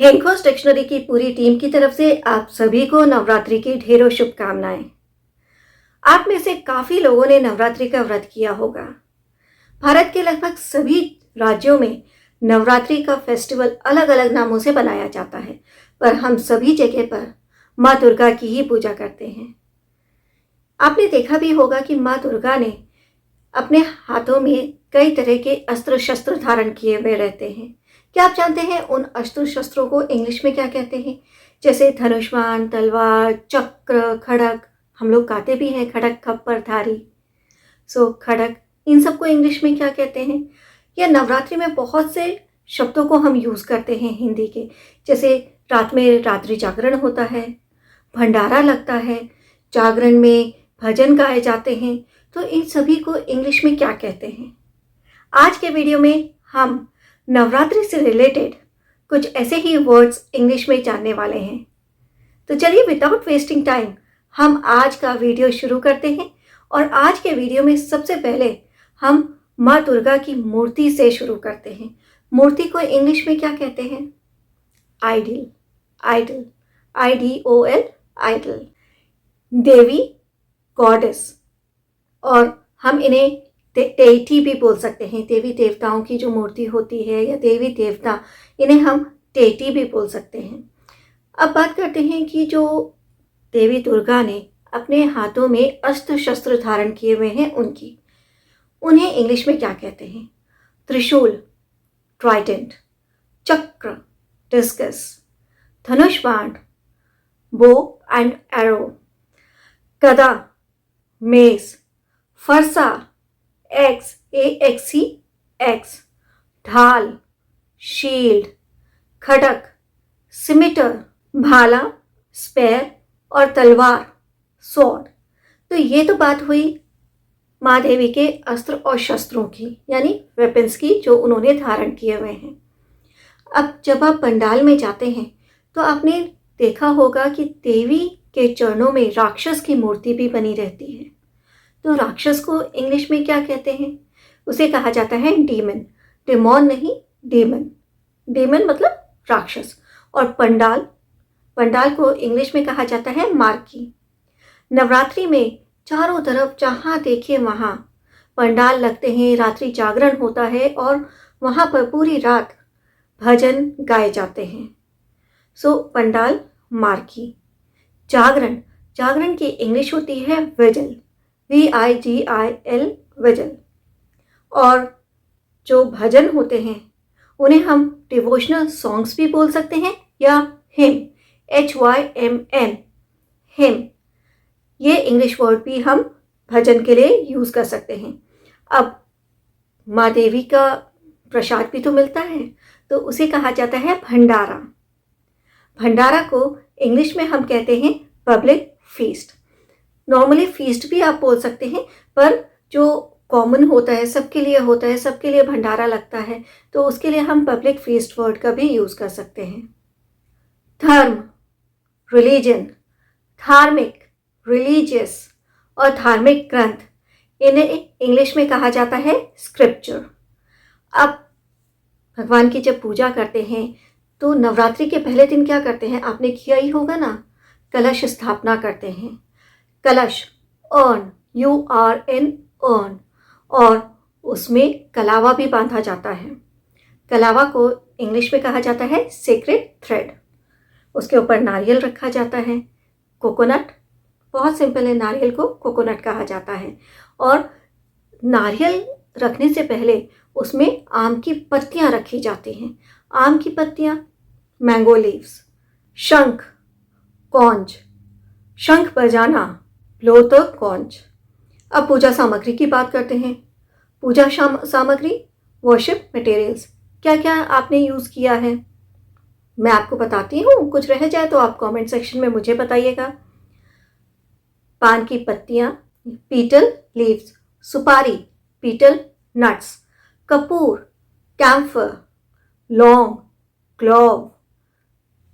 हेनकॉस dictionary की पूरी team की तरफ से आप सभी को नवरात्रि की ढेरों शुभकामनाएं। आप में से काफी लोगों ने नवरात्रि का व्रत किया होगा। भारत के लगभग सभी राज्यों में नवरात्रि का फेस्टिवल अलग अलग नामों से मनाया जाता है, पर हम सभी जगह पर माँ दुर्गा की ही पूजा करते हैं। आपने देखा भी होगा कि माँ दुर्गा ने अपने हाथों में कई तरह के अस्त्र शस्त्र धारण किए हुए रहते हैं। क्या आप जानते हैं उन अस्त्र शस्त्रों को इंग्लिश में क्या कहते हैं? जैसे धनुष्मान, तलवार, चक्र, खड़ग। हम लोग गाते भी हैं खड़ग खप्पर धारी। खड़ग, इन सबको इंग्लिश में क्या कहते हैं? या नवरात्रि में बहुत से शब्दों को हम यूज करते हैं हिंदी के, जैसे रात में रात्रि जागरण होता है, भंडारा लगता है, जागरण में भजन गाए जाते हैं। तो इन सभी को इंग्लिश में क्या कहते हैं? आज के वीडियो में हम नवरात्रि से रिलेटेड कुछ ऐसे ही वर्ड्स इंग्लिश में जानने वाले हैं। तो चलिए विदाउट वेस्टिंग टाइम हम आज का वीडियो शुरू करते हैं। और आज के वीडियो में सबसे पहले हम माँ दुर्गा की मूर्ति से शुरू करते हैं। मूर्ति को इंग्लिश में क्या कहते हैं? Idol, idol, IDOL, idol. देवी, गॉडेस, और हम इन्हें डेटी भी बोल सकते हैं। देवी देवताओं की जो मूर्ति होती है या देवी देवता, इन्हें हम डेटी भी बोल सकते हैं। अब बात करते हैं कि जो देवी दुर्गा ने अपने हाथों में अस्त्र शस्त्र धारण किए हुए हैं उन्हें इंग्लिश में क्या कहते हैं? त्रिशूल, ट्राइडेंट, चक्र, डिस्कस, धनुष बाण, बो एंड एरो, गदा, मेस, फरसा, एक्स, ढाल, शील्ड, खड़क, सिमिटर, भाला, स्पेयर और तलवार, स्वॉर्ड। तो ये तो बात हुई माँ देवी के अस्त्र और शस्त्रों की, यानी वेपन्स की, जो उन्होंने धारण किए हुए हैं। अब जब आप पंडाल में जाते हैं तो आपने देखा होगा कि देवी के चरणों में राक्षस की मूर्ति भी बनी रहती है। तो राक्षस को इंग्लिश में क्या कहते हैं? उसे कहा जाता है डीमन। डेमोन नहीं, डीमन। डीमन मतलब राक्षस। और पंडाल को इंग्लिश में कहा जाता है मार्की। नवरात्रि में चारों तरफ जहाँ देखे वहाँ पंडाल लगते हैं, रात्रि जागरण होता है और वहाँ पर पूरी रात भजन गाए जाते हैं। पंडाल, मार्की। जागरण की इंग्लिश होती है विजिल, VIGIL, विजिल। और जो भजन होते हैं उन्हें हम डिवोशनल सॉन्ग्स भी बोल सकते हैं या हिम, HYMN, हिम। ये इंग्लिश वर्ड भी हम भजन के लिए यूज कर सकते हैं। अब माँ देवी का प्रसाद भी तो मिलता है, तो उसे कहा जाता है भंडारा। भंडारा को इंग्लिश में हम कहते हैं पब्लिक फीस्ट। नॉर्मली फीस्ट भी आप बोल सकते हैं, पर जो कॉमन होता है, सबके लिए होता है, सबके लिए भंडारा लगता है, तो उसके लिए हम पब्लिक फीस्ट वर्ड का भी यूज कर सकते हैं। धर्म, रिलीजन, धार्मिक, रिलीजियस और धार्मिक ग्रंथ, इन्हें इंग्लिश में कहा जाता है स्क्रिप्चर। अब भगवान की जब पूजा करते हैं तो नवरात्रि के पहले दिन क्या करते हैं? आपने किया ही होगा ना, कलश स्थापना करते हैं। कलश, अर्न, URN, अर्न, और उसमें कलावा भी बांधा जाता है। कलावा को इंग्लिश में कहा जाता है सेक्रेड थ्रेड। उसके ऊपर नारियल रखा जाता है, कोकोनट, बहुत सिंपल है, नारियल को कोकोनट कहा जाता है। और नारियल रखने से पहले उसमें आम की पत्तियां रखी जाती हैं। आम की पत्तियां, मैंगो लीव्स। शंख, कॉन्च, शंख बजाना, ब्लो द कॉन्च। अब पूजा सामग्री की बात करते हैं। पूजा सामग्री, वर्शिप मटेरियल्स, क्या क्या आपने यूज किया है? मैं आपको बताती हूँ, कुछ रह जाए तो आप कमेंट सेक्शन में मुझे बताइएगा। पान की पत्तियां, पीटल लीव्स, सुपारी, पीटल नट्स, कपूर, कैम्फर, लौंग, क्लॉव।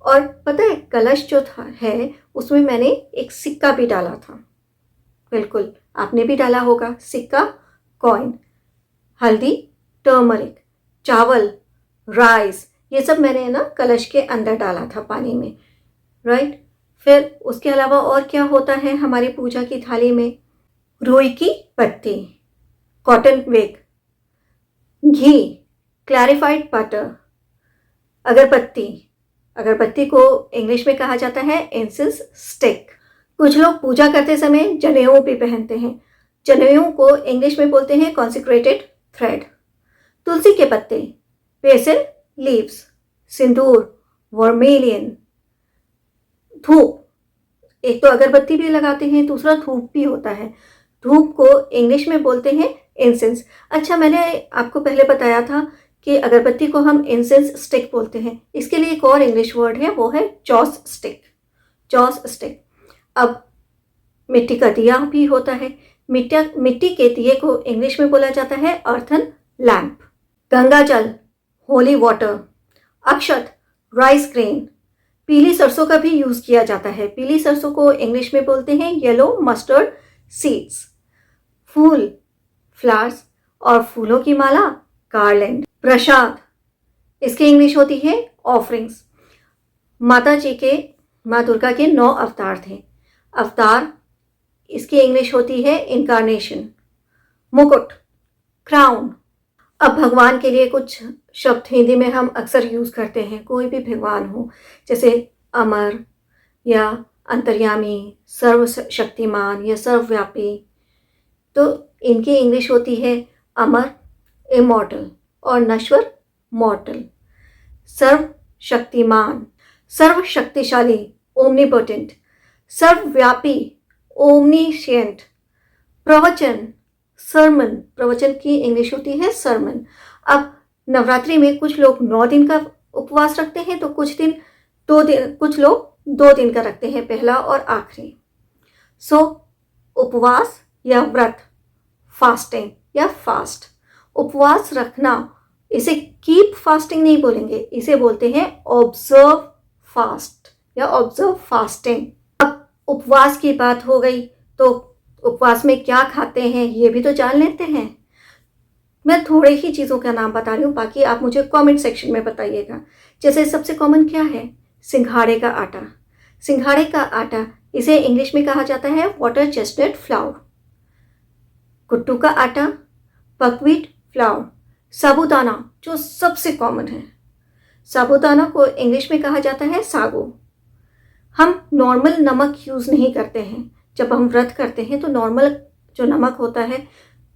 और पता है, कलश जो है उसमें मैंने एक सिक्का भी डाला था। बिल्कुल, आपने भी डाला होगा सिक्का, कॉइन। हल्दी, टर्मरिक, चावल, राइस, ये सब मैंने ना कलश के अंदर डाला था पानी में, राइट। फिर उसके अलावा और क्या होता है हमारी पूजा की थाली में? रुई की पत्ती, कॉटन विग, घी, क्लैरिफाइड बटर, अगरबत्ती। अगरबत्ती को इंग्लिश में कहा जाता है इंसेंस स्टिक। कुछ लोग पूजा करते समय जनेऊ भी पहनते हैं। जनेऊ को इंग्लिश में बोलते हैं कॉन्सिक्रेटेड थ्रेड। तुलसी के पत्ते, बेसिल लीव्स, सिंदूर, वर्मेलियन, धूप। एक तो अगरबत्ती भी लगाते हैं, दूसरा धूप भी होता है। धूप को इंग्लिश में बोलते हैं इंसेंस। अच्छा, मैंने आपको पहले बताया था कि अगरबत्ती को हम इंसेंस स्टिक बोलते हैं। इसके लिए एक और इंग्लिश वर्ड है, वो है जॉस स्टिक। Jos stick. अब मिट्टी का दिया भी होता है। मिट्टी के दिए को इंग्लिश में बोला जाता है अर्थन लैम्प। गंगा जल, होली वाटर, अक्षत, राइस ग्रेन। पीली सरसों का भी यूज किया जाता है। पीली सरसों को इंग्लिश में बोलते हैं येलो मस्टर्ड सीड्स। फूल, फ्लावर्स, और फूलों की माला, गार्लैंड। प्रसाद, इसकी इंग्लिश होती है ऑफरिंग्स। माता दुर्गा के 9 अवतार थे। अवतार, इसकी इंग्लिश होती है इनकारनेशन। मुकुट, क्राउन। अब भगवान के लिए कुछ शब्द हिंदी में हम अक्सर यूज करते हैं। कोई भी भगवान हो, जैसे अमर या अंतर्यामी, सर्वशक्तिमान या सर्वव्यापी, तो इनकी इंग्लिश होती है अमर, इमॉर्टल, और नश्वर, मॉर्टल। सर्वशक्तिमान, सर्वशक्तिशाली, ओमनीपोटेंट। सर्वव्यापी, ओमनीशिएंट। प्रवचन, सरमन। प्रवचन की इंग्लिश होती है सरमन। अब नवरात्रि में कुछ लोग 9 दिन का उपवास रखते हैं, तो कुछ लोग 2 दिन का रखते हैं, पहला और आखिरी। सो उपवास या व्रत, फास्टिंग या फास्ट। उपवास रखना, इसे कीप फास्टिंग नहीं बोलेंगे, इसे बोलते हैं ऑब्जर्व फास्ट या ऑब्जर्व फास्टिंग। अब उपवास की बात हो गई, तो उपवास में क्या खाते हैं ये भी तो जान लेते हैं। मैं थोड़े ही चीज़ों का नाम बता रही हूँ, बाकी आप मुझे कमेंट सेक्शन में बताइएगा। जैसे सबसे कॉमन क्या है? सिंघाड़े का आटा। सिंघाड़े का आटा, इसे इंग्लिश में कहा जाता है वाटर चेस्टनट फ्लावर। कुट्टू का आटा, बकव्हीट फ्लावर। साबूदाना, जो सबसे कॉमन है, साबूदाना को इंग्लिश में कहा जाता है सागो। हम नॉर्मल नमक यूज़ नहीं करते हैं। जब हम व्रत करते हैं तो नॉर्मल जो नमक होता है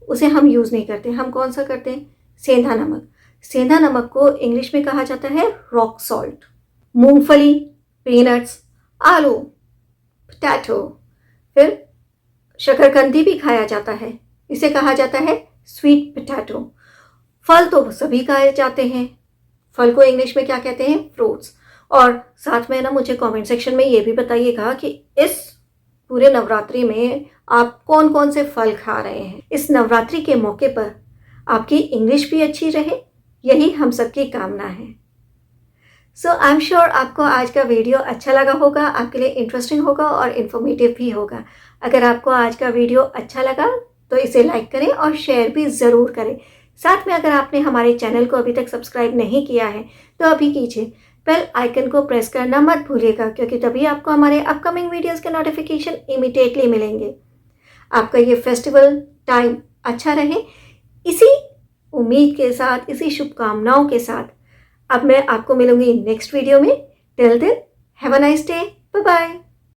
उसे हम यूज़ नहीं करते। हम कौन सा करते हैं? सेंधा नमक। सेंधा नमक को इंग्लिश में कहा जाता है रॉक सॉल्ट। मूंगफली, पीनट्स, आलू, पोटैटो, फिर शकरकंदी भी खाया जाता है, इसे कहा जाता है स्वीट पोटैटो। फल तो सभी खाए जाते हैं। फल को इंग्लिश में क्या कहते हैं? फ्रूट्स। और साथ में ना मुझे कमेंट सेक्शन में ये भी बताइएगा कि इस पूरे नवरात्रि में आप कौन कौन से फल खा रहे हैं। इस नवरात्रि के मौके पर आपकी इंग्लिश भी अच्छी रहे, यही हम सबकी कामना है। सो आई एम श्योर आपको आज का वीडियो अच्छा लगा होगा, आपके लिए इंटरेस्टिंग होगा और इन्फॉर्मेटिव भी होगा। अगर आपको आज का वीडियो अच्छा लगा तो इसे लाइक करें और शेयर भी ज़रूर करें। साथ में अगर आपने हमारे चैनल को अभी तक सब्सक्राइब नहीं किया है तो अभी कीजिए। बेल आइकन को प्रेस करना मत भूलिएगा, क्योंकि तभी आपको हमारे अपकमिंग वीडियोस के नोटिफिकेशन इमीडिएटली मिलेंगे। आपका ये फेस्टिवल टाइम अच्छा रहे, इसी उम्मीद के साथ, इसी शुभकामनाओं के साथ अब मैं आपको मिलूंगी नेक्स्ट वीडियो में। Till then, have a nice day, bye bye.